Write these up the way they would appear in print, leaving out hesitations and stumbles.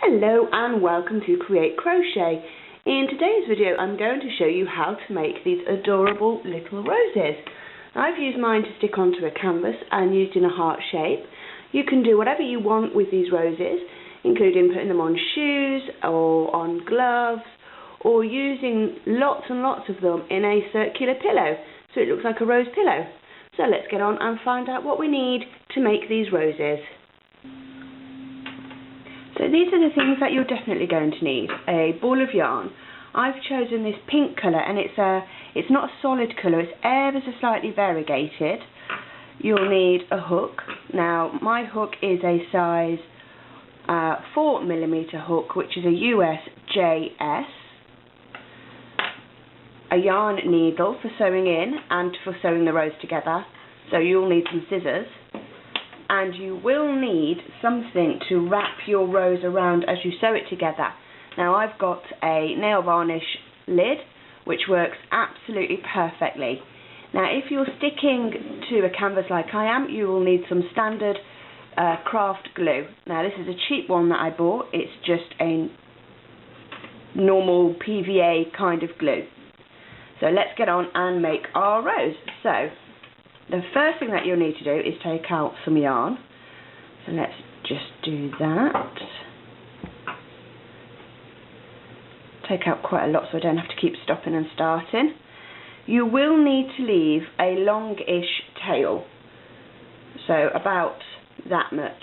Hello and welcome to Create Crochet. In today's video I'm going to show you how to make these adorable little roses. I've used mine to stick onto a canvas and used in a heart shape. You can do whatever you want with these roses, including putting them on shoes or on gloves, or using lots and lots of them in a circular pillow so it looks like a rose pillow. So let's get on and find out what we need to make these roses. So these are the things that you're definitely going to need. A ball of yarn. I've chosen this pink colour, and it's not a solid colour, it's ever so slightly variegated. You'll need a hook. Now my hook is a size 4mm hook, which is a US JS. A yarn needle for sewing in and for sewing the rose together. So you'll need some scissors. And you will need something to wrap your rose around as you sew it together. Now I've got a nail varnish lid which works absolutely perfectly. Now if you're sticking to a canvas like I am, you will need some standard craft glue. Now this is a cheap one that I bought, it's just a normal PVA kind of glue. So let's get on and make our rose. So the first thing that you'll need to do is take out some yarn. So let's just do that. Take out quite a lot so I don't have to keep stopping and starting. You will need to leave a longish tail. So about that much.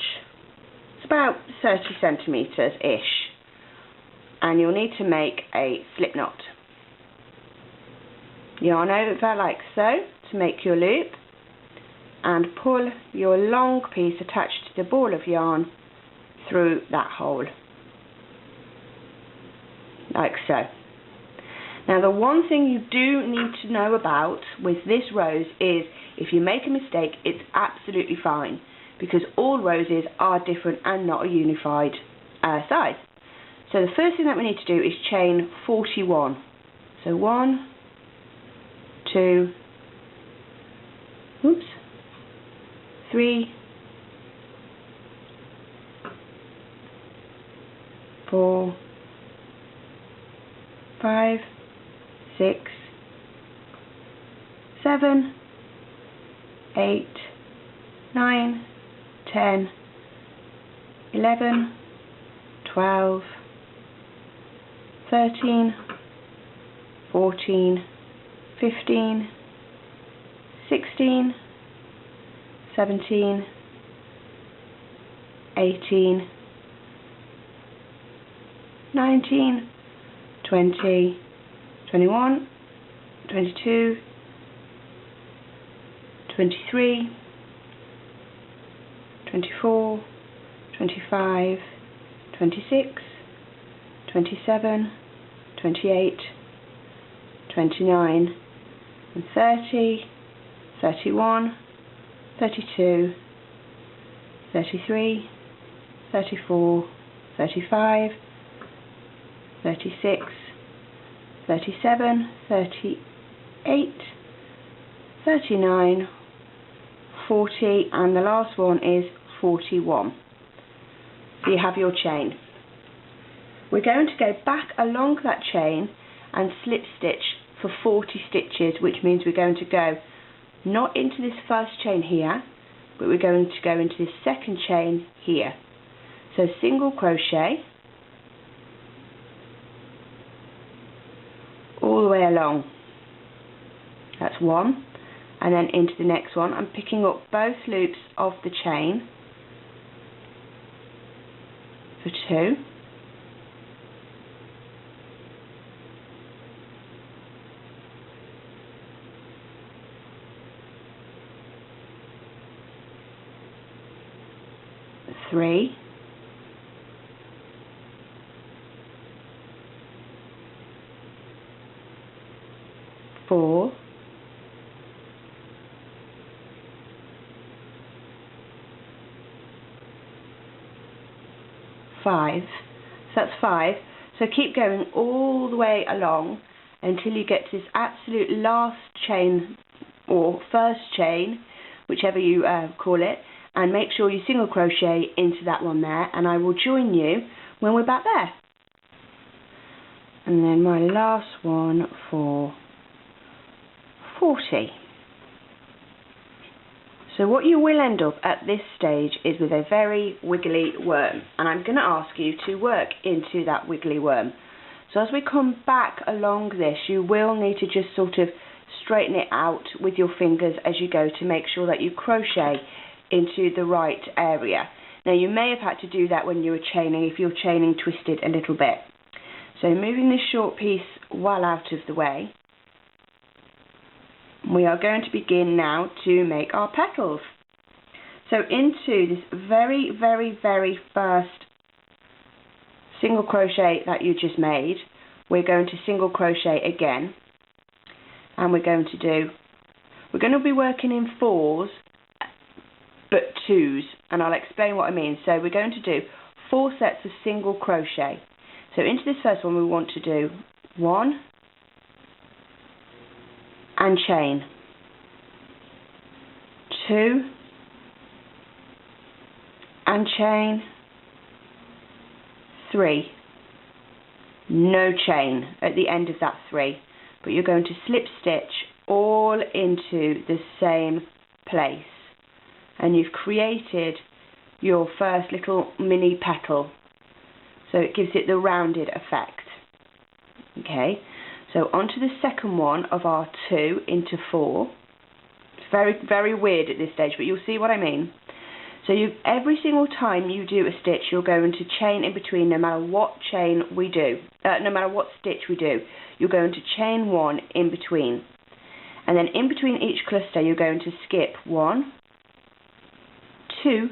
It's about 30 centimetres-ish. And you'll need to make a slip knot. Yarn over like so to make your loop. And pull your long piece attached to the ball of yarn through that hole, like so. Now the one thing you do need to know about with this rose is if you make a mistake, it's absolutely fine, because all roses are different and not a unified size. So the first thing that we need to do is chain 41. So 1, 2, 3, 4, 5, 6, 7, 8, 9, 10, 11, 12, 13, 14, 15, 16, 17, 18, 19, 20, 21, 22, 23, 24, 25, 26, 27, 28, 29, and 30, 31, 32, 33, 34, 35, 36, 37, 38, 39, 40, and the last one is 41. So you have your chain. We're going to go back along that chain and slip stitch for 40 stitches, which means we're going to go not into this first chain here, but we're going to go into this second chain here. So single crochet all the way along. That's one, and then into the next one. I'm picking up both loops of the chain for 2. Three, 4, 5. So that's 5. So keep going all the way along until you get to this absolute last chain, or first chain, whichever you call it, and make sure you single crochet into that one there, and I will join you when we're back there. And then my last one for 40. So what you will end up at this stage is with a very wiggly worm, and I'm going to ask you to work into that wiggly worm. So as we come back along this, you will need to just sort of straighten it out with your fingers as you go to make sure that you crochet into the right area. Now you may have had to do that when you were chaining, if your chaining twisted a little bit. So moving this short piece well out of the way, we are going to begin now to make our petals. So into this very, very, very first single crochet that you just made, we're going to single crochet again, and we're going to be working in 4s but 2s, and I'll explain what I mean. So we're going to do 4 sets of single crochet. So into this first one we want to do 1 and chain, 2 and chain, 3, no chain at the end of that 3, but you're going to slip stitch all into the same place, and you've created your first little mini petal, so it gives it the rounded effect. Okay, so onto the second one of our 2 into 4. It's very, very weird at this stage, but you'll see what I mean. So every single time you do a stitch, you're going to chain in between, no matter what chain we do, no matter what stitch we do. You're going to chain 1 in between, and then in between each cluster you're going to skip 1, 2,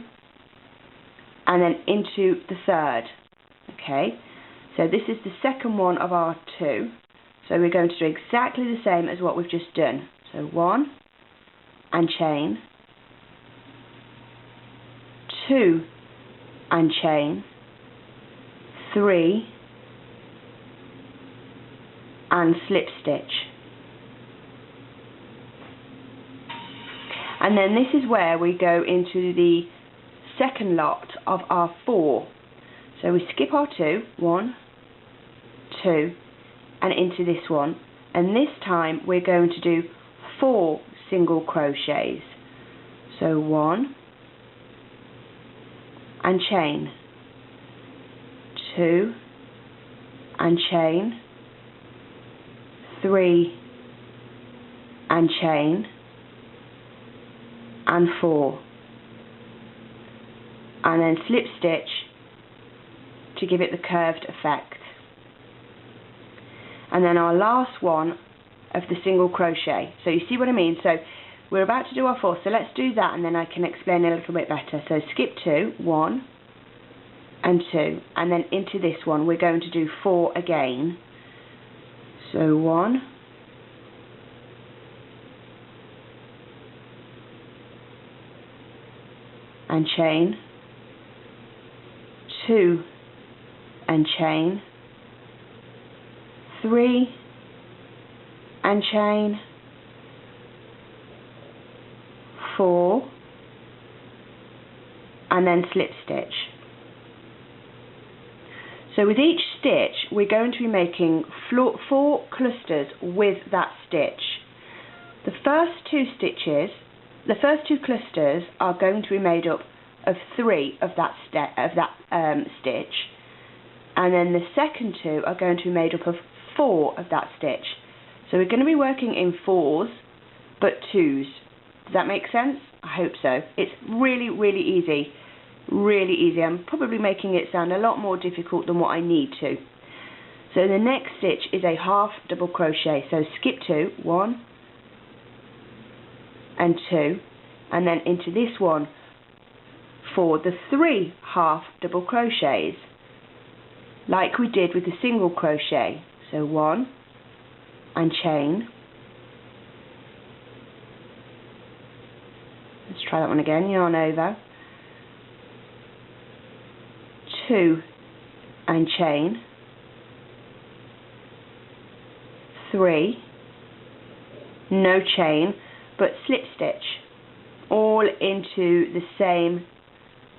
and then into the third. Okay, so this is the second one of our 2. So we're going to do exactly the same as what we've just done. So 1 and chain, 2 and chain, 3 and slip stitch. And then this is where we go into the second lot of our 4. So we skip our 2, 1, 2, and into this one, and this time we're going to do 4 single crochets. So 1 and chain, 2 and chain, 3 and chain, and 4, and then slip stitch to give it the curved effect. And then our last one of the single crochet. So you see what I mean? So we're about to do our 4, so let's do that and then I can explain a little bit better. So skip 2, 1 and 2, and then into this one we're going to do 4 again. So 1 and chain, 2 and chain, 3 and chain, 4 and then slip stitch. So with each stitch we're going to be making 4 clusters with that stitch. The first 2 stitches, the first 2 clusters are going to be made up of 3 of that stitch, and then the second 2 are going to be made up of 4 of that stitch. So we're going to be working in 4s but 2s. Does that make sense? I hope so. It's really, really easy. Really easy. I'm probably making it sound a lot more difficult than what I need to. So the next stitch is a half double crochet. So skip 2, 1 and 2, and then into this one for the 3 half double crochets, like we did with the single crochet. So 1 and chain. Let's try that one again. Yarn over. 2 and chain. 3, no chain, but slip stitch all into the same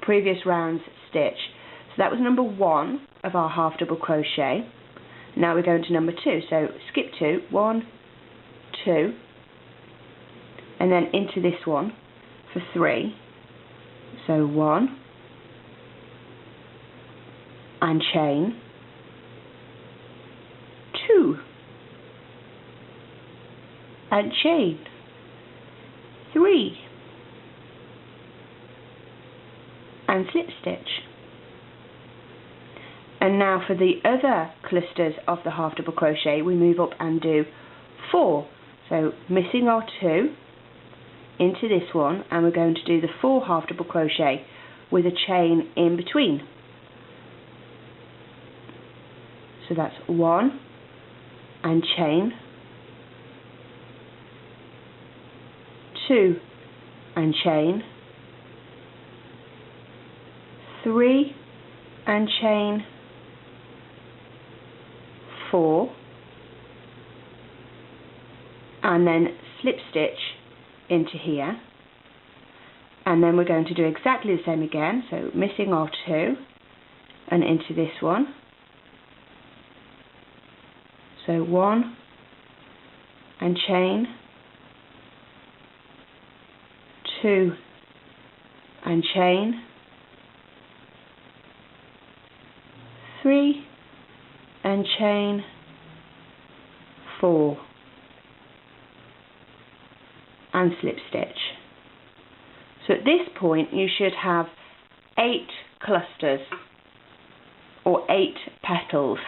previous round's stitch. So that was number 1 of our half double crochet. Now we're going to number 2, so skip 2, 1, 2, and then into this one for 3, so 1, and chain, 2, and chain, 3, and slip stitch. And now for the other clusters of the half double crochet, we move up and do 4. So missing our 2 into this one, and we're going to do the 4 half double crochet with a chain in between. So that's 1 and chain, 2 and chain, 3 and chain, 4, and then slip stitch into here, and then we're going to do exactly the same again, so missing our 2 and into this one, so 1 and chain, 2 and chain, 3 and chain, 4, and slip stitch. So at this point you should have 8 clusters or 8 petals,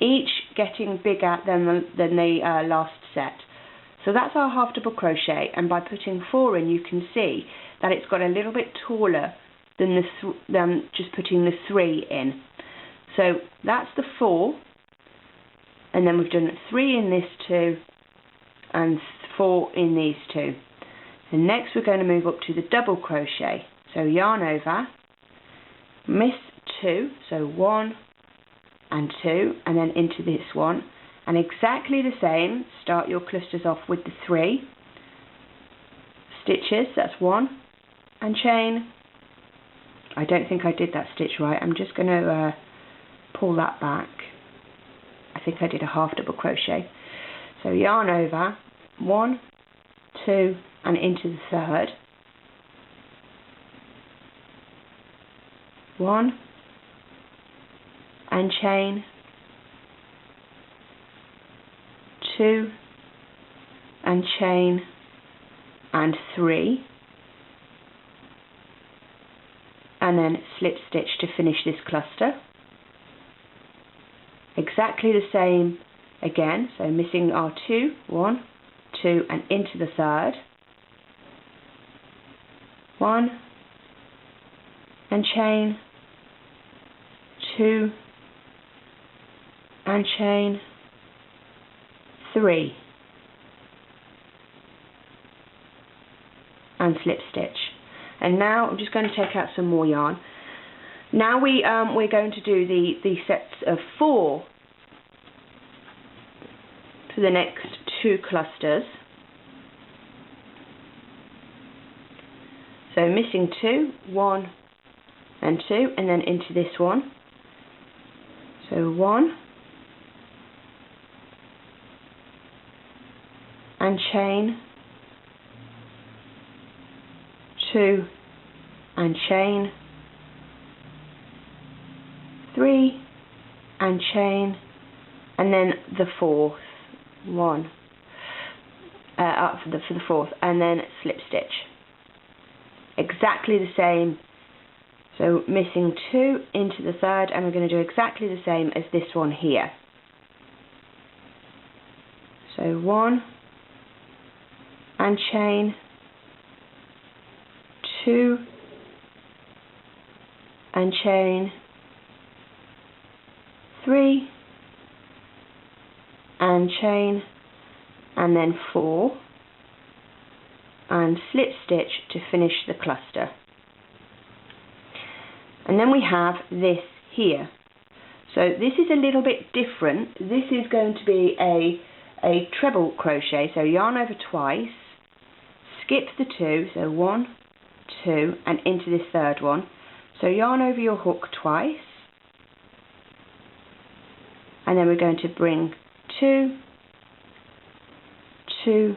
each getting bigger than the last set. So that's our half double crochet, and by putting 4 in you can see that it's got a little bit taller than just putting the 3 in. So that's the 4, and then we've done 3 in this 2 and 4 in these 2. And next we're going to move up to the double crochet. So yarn over, miss 2, so 1 and 2, and then into this one, and exactly the same, start your clusters off with the 3 stitches, that's 1 and chain. I don't think I did that stitch right, I'm just going to pull that back. I think I did a half double crochet. So yarn over, 1, 2, and into the 3rd, 1 and chain, 2 and chain, and 3, and then slip stitch to finish this cluster. Exactly the same again, so missing our 2, 1, 2, and into the 3rd, 1 and chain, 2 and chain, 3, and slip stitch. And now I'm just going to take out some more yarn. Now we're going to do the sets of 4 for the next 2 clusters. So missing 2, 1 and 2, and then into this one. So 1 and chain, 2 and chain, 3 and chain, and then the 4th one for the 4th, and then slip stitch. Exactly the same. So missing 2 into the 3rd, and we're going to do exactly the same as this one here. So 1 and chain, 2 and chain, 3 and chain, and then 4 and slip stitch to finish the cluster. And then we have this here. So this is a little bit different. This is going to be a treble crochet, so yarn over twice, skip the 2, so 1, 2, and into this 3rd one. So yarn over your hook twice, and then we're going to bring 2, 2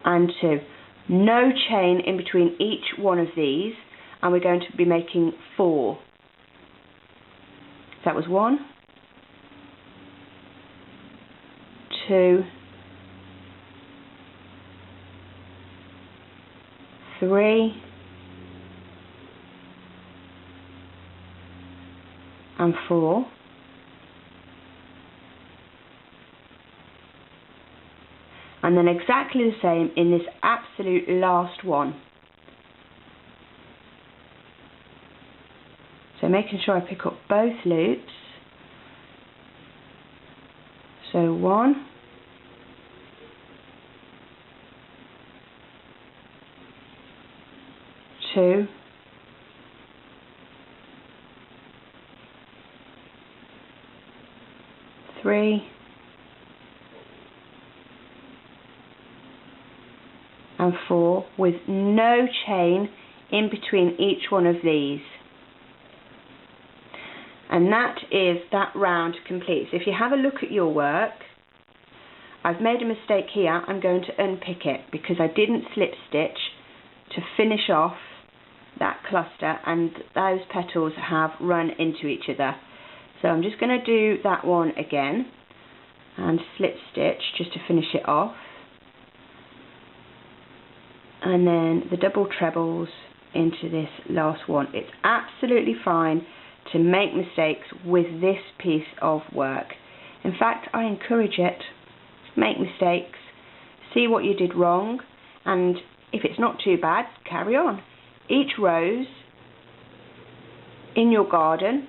and 2. No chain in between each one of these, and we're going to be making 4. That was 1, 2, 3 and 4, and then exactly the same in this absolute last one. So making sure I pick up both loops. So 1, 2, 3 and 4, with no chain in between each one of these. And that is that round complete. So if you have a look at your work, I've made a mistake here. I'm going to unpick it because I didn't slip stitch to finish off that cluster, and those petals have run into each other. So I'm just going to do that one again and slip stitch just to finish it off, and then the double trebles into this last one. It's absolutely fine to make mistakes with this piece of work. In fact, I encourage it. Make mistakes, see what you did wrong, and if it's not too bad, carry on. Each rose in your garden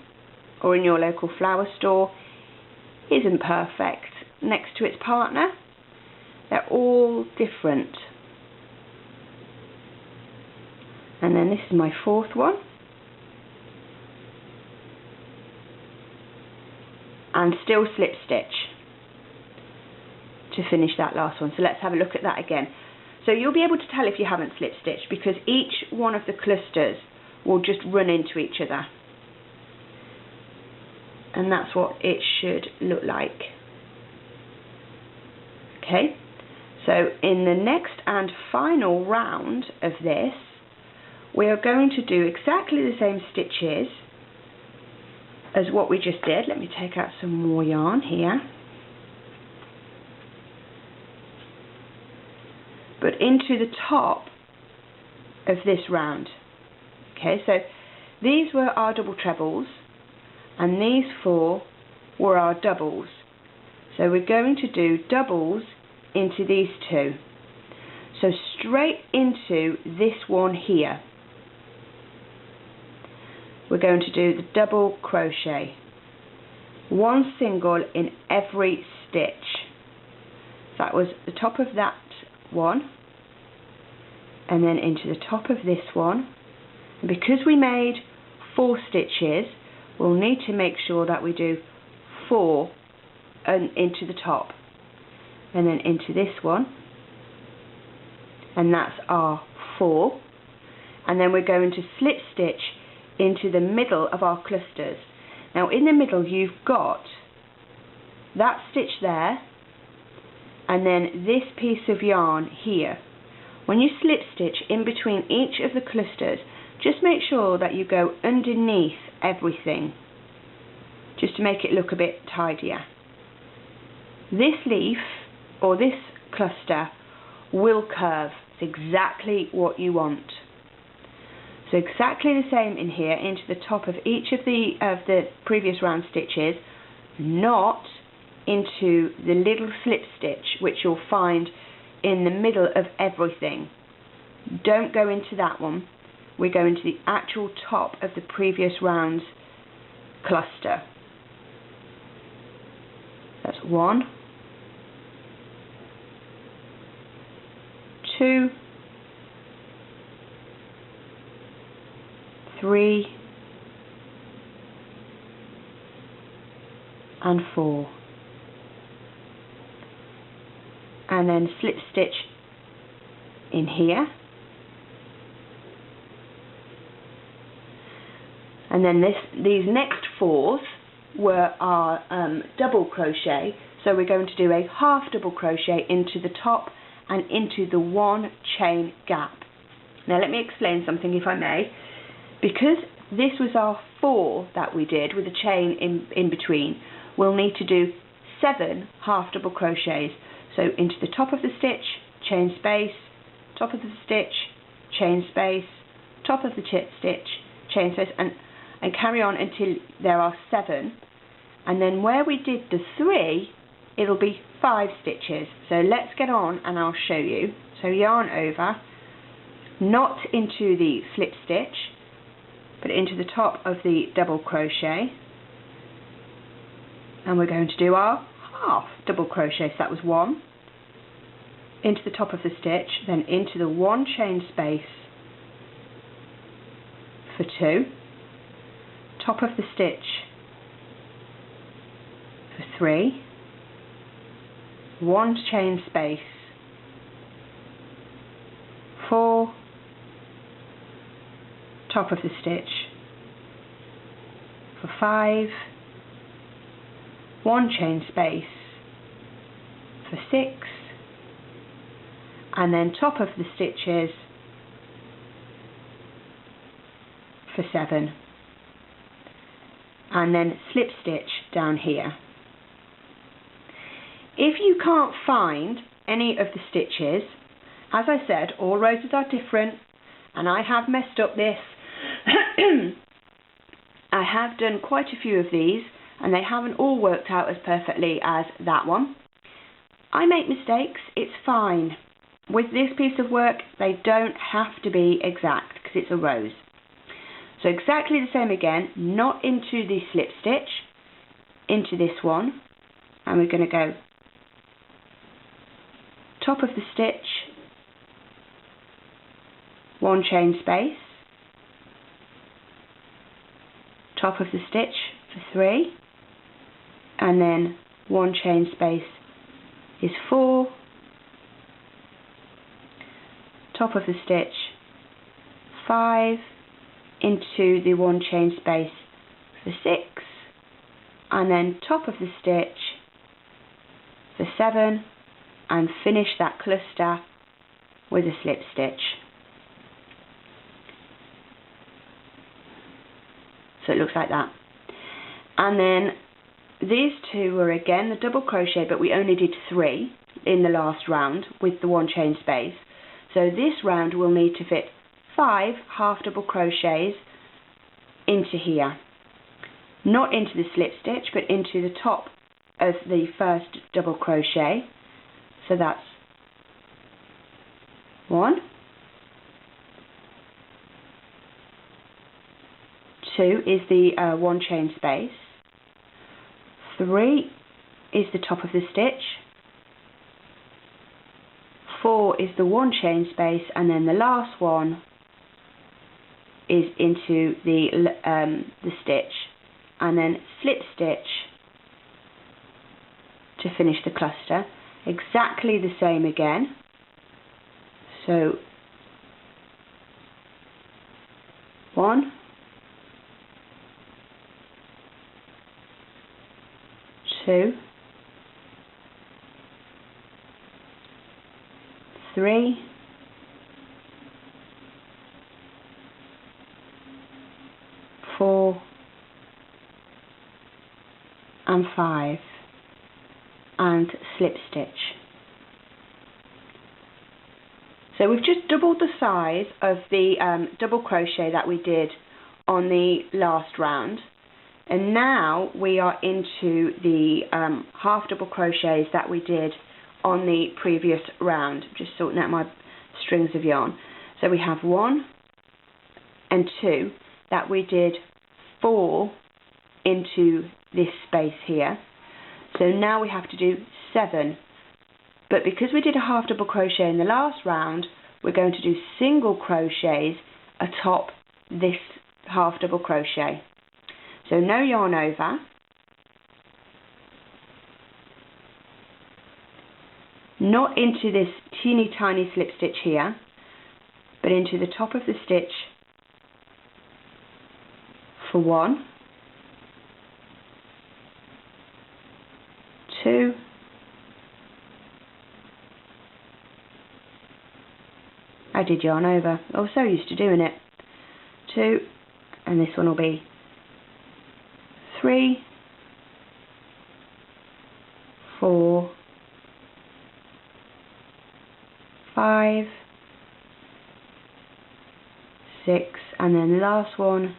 or in your local flower store isn't perfect next to its partner. They're all different. And then this is my 4th one. And still slip stitch to finish that last one. So let's have a look at that again. So you'll be able to tell if you haven't slip stitched because each one of the clusters will just run into each other. And that's what it should look like. Okay, so in the next and final round of this, we are going to do exactly the same stitches as what we just did. Let me take out some more yarn here. But into the top of this round. Okay, so these were our double trebles and these 4 were our doubles. So we're going to do doubles into these 2. So straight into this one here, we're going to do the double crochet. 1 single in every stitch. So that was the top of that one, and then into the top of this one. And because we made 4 stitches, we'll need to make sure that we do 4 into the top, and then into this one, and that's our 4. And then we're going to slip stitch into the middle of our clusters. Now in the middle you've got that stitch there, and then this piece of yarn here. When you slip stitch in between each of the clusters, just make sure that you go underneath everything, just to make it look a bit tidier. This leaf, or this cluster, will curve. It's exactly what you want. So exactly the same in here, into the top of each of the previous round stitches, not into the little slip stitch which you'll find in the middle of everything. Don't go into that one. We go into the actual top of the previous round's cluster. That's 1, 2, 3 and 4. And then slip stitch in here, and then these next 4s were our double crochet, so we're going to do a half double crochet into the top and into the one chain gap. Now let me explain something, if I may. Because this was our 4 that we did with a chain in between, we'll need to do 7 half double crochets. So into the top of the stitch, chain space, top of the stitch, chain space, top of the stitch, chain space, and carry on until there are 7. And then where we did the 3, it'll be 5 stitches. So let's get on and I'll show you. So yarn over, not into the slip stitch, but into the top of the double crochet, and we're going to do our half double crochet. So that was 1, into the top of the stitch, then into the 1 chain space for 2, top of the stitch for 3, 1 chain space, 4, top of the stitch for 5, 1 chain space for 6, and then top of the stitches for 7, and then slip stitch down here. If you can't find any of the stitches, as I said, all roses are different, and I have messed up this. I have done quite a few of these, and they haven't all worked out as perfectly as that one. I make mistakes, it's fine. With this piece of work, they don't have to be exact, because it's a rose. So exactly the same again, not into the slip stitch, into this one, and we're going to go top of the stitch, 1 chain space, top of the stitch for 3, and then 1 chain space is 4, top of the stitch 5, into the 1 chain space for 6, and then top of the stitch for 7, and finish that cluster with a slip stitch. So it looks like that. And then these 2 were again the double crochet, but we only did 3 in the last round with the 1 chain space. So this round we'll need to fit 5 half double crochets into here. Not into the slip stitch, but into the top of the first double crochet. So that's 1, 2 is the 1 chain space, 3 is the top of the stitch, 4 is the 1 chain space, and then the last one is into the stitch, and then slip stitch to finish the cluster. Exactly the same again. So 1, 2, 3, 4, and 5, and slip stitch. So we've just doubled the size of the double crochet that we did on the last round, and now we are into the half double crochets that we did on the previous round. Just sorting out my strings of yarn. So we have 1 and 2 that we did 4 into this space here. So now we have to do 7. But because we did a half double crochet in the last round, we're going to do single crochets atop this half double crochet. So no yarn over. Not into this teeny tiny slip stitch here, but into the top of the stitch for 1, 2, I did yarn over, I was so used to doing it, 2, and this one will be 3, 4, 5, 6, and then the last one,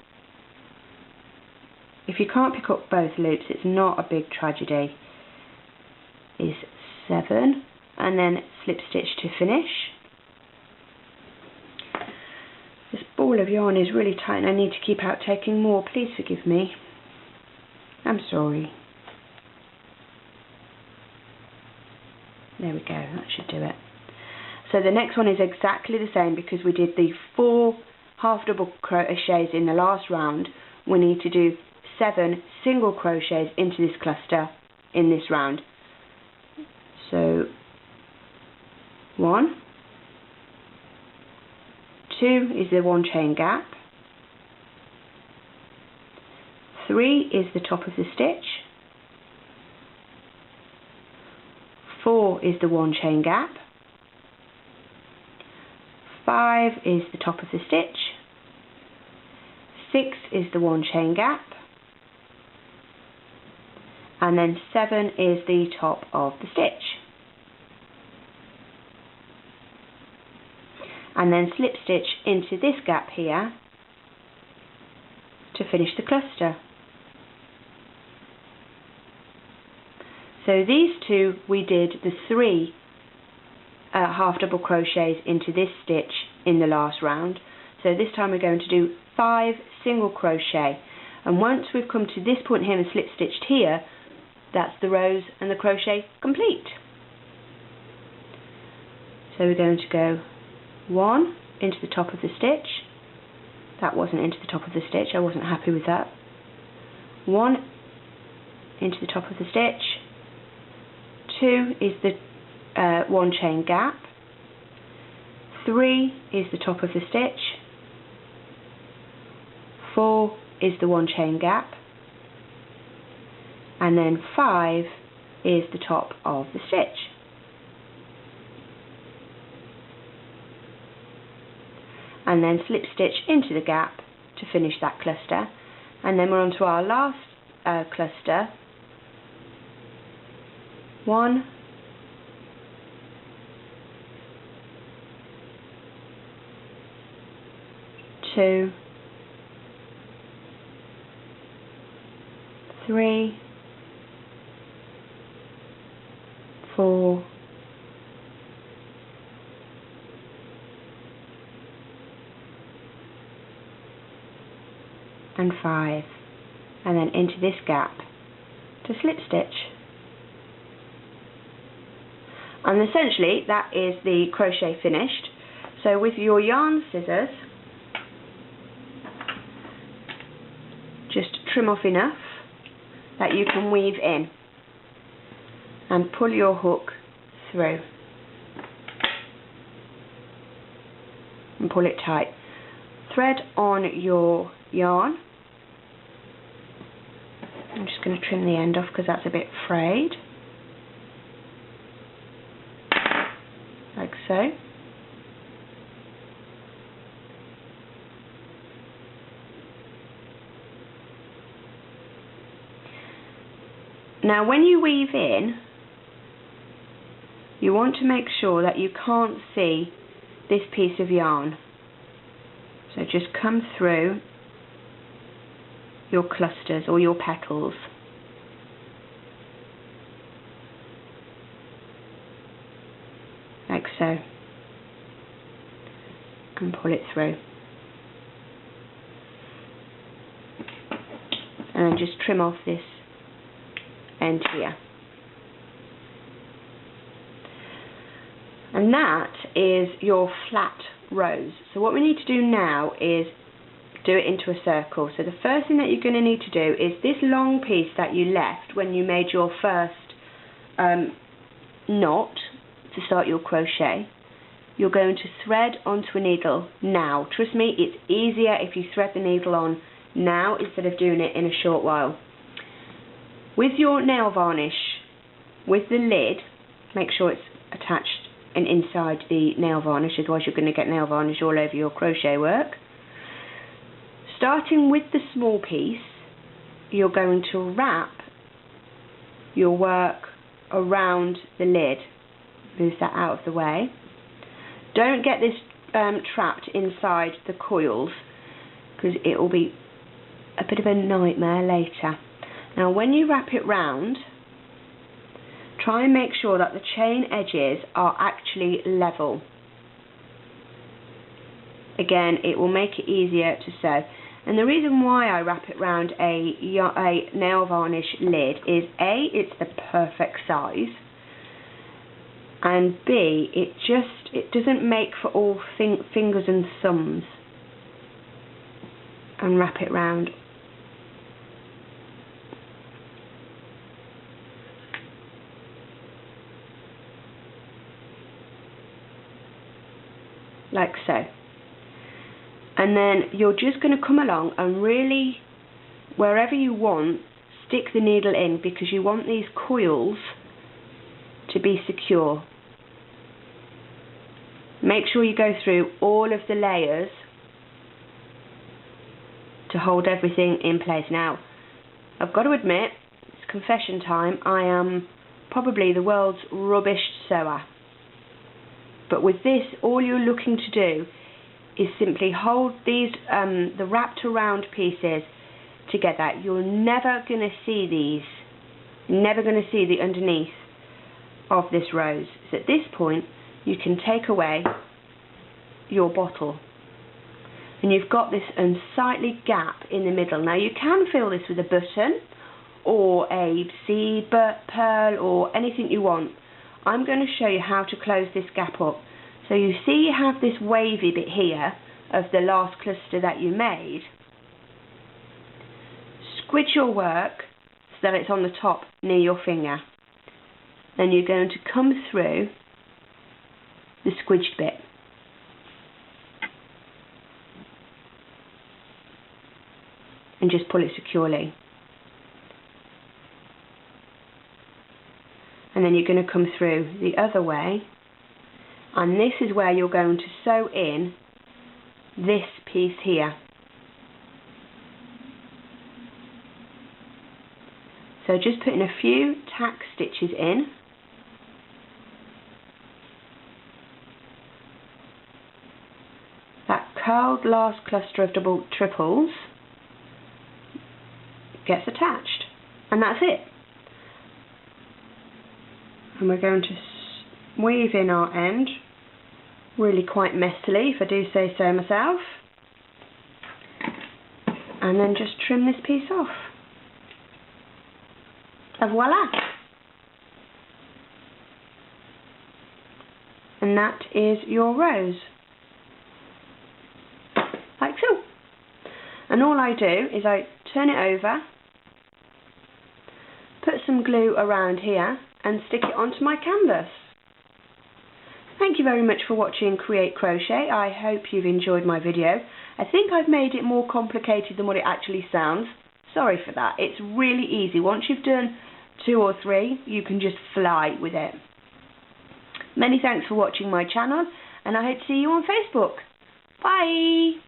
if you can't pick up both loops, it's not a big tragedy, is 7, and then slip stitch to finish. This ball of yarn is really tight and I need to keep out taking more, please forgive me, I'm sorry. There we go, that should do it. So the next one is exactly the same because we did the 4 half double crochets in the last round. We need to do 7 single crochets into this cluster in this round. So 1, 2 is the 1 chain gap, 3 is the top of the stitch, 4 is the 1 chain gap, 5 is the top of the stitch, 6 is the 1 chain gap, and then 7 is the top of the stitch. And then slip stitch into this gap here to finish the cluster. So these two, we did the 3 half double crochets into this stitch in the last round. So this time we're going to do 5 single crochet, and once we've come to this point here and slip stitched here, that's the rows and the crochet complete. So we're going to go 1 into the top of the stitch. That wasn't into the top of the stitch, I wasn't happy with that. 1 into the top of the stitch, 2 is the 1 chain gap, 3 is the top of the stitch, 4 is the 1 chain gap, and then 5 is the top of the stitch. And then slip stitch into the gap to finish that cluster, and then we're on to our last cluster. 1, 2, 3, 4, 5, and then into this gap to slip stitch. And essentially that is the crochet finished. So with your yarn scissors, just trim off enough that you can weave in and pull your hook through and pull it tight. Thread on your yarn. I'm just going to trim the end off because that's a bit frayed, like so. Now when you weave in, you want to make sure that you can't see this piece of yarn. So just come through your clusters or your petals. Like so. And pull it through. And then just trim off this end here. And that is your flat rows. So what we need to do now is do it into a circle. So the first thing that you're going to need to do is this long piece that you left when you made your first knot to start your crochet. You're going to thread onto a needle now. Trust me, it's easier if you thread the needle on now instead of doing it in a short while. With your nail varnish with the lid, make sure it's attached and inside the nail varnish, otherwise you're going to get nail varnish all over your crochet work. Starting with the small piece, you're going to wrap your work around the lid. Move that out of the way. Don't get this trapped inside the coils, because it will be a bit of a nightmare later. Now when you wrap it round, try and make sure that the chain edges are actually level. Again, it will make it easier to sew. And the reason why I wrap it round a nail varnish lid is A, it's the perfect size, and B, it doesn't make for all fingers and thumbs. And wrap it round. Like so. And then you're just going to come along and really, wherever you want, stick the needle in, because you want these coils to be secure. Make sure you go through all of the layers to hold everything in place. Now, I've got to admit, it's confession time, I am probably the world's rubbish sewer. But with this, all you're looking to do is simply hold these, the wrapped around pieces together. You're never going to see these, never going to see the underneath of this rose. So at this point, you can take away your bottle. And you've got this unsightly gap in the middle. Now you can fill this with a button or a seed pearl or anything you want. I'm going to show you how to close this gap up. So you see you have this wavy bit here of the last cluster that you made. Squidge your work so that it's on the top near your finger. Then you're going to come through the squidged bit. And just pull it securely. And then you're going to come through the other way, and this is where you're going to sew in this piece here. So just putting a few tack stitches in. That curled last cluster of double triples gets attached, and that's it. And we're going to weave in our end, really quite messily, if I do say so myself, and then just trim this piece off. And voila! And that is your rose. Like so. And all I do is I turn it over, put some glue around here, and stick it onto my canvas. Thank you very much for watching Create Crochet. I hope you've enjoyed my video. I think I've made it more complicated than what it actually sounds. Sorry for that. It's really easy. Once you've done 2 or 3, you can just fly with it. Many thanks for watching my channel, and I hope to see you on Facebook. Bye!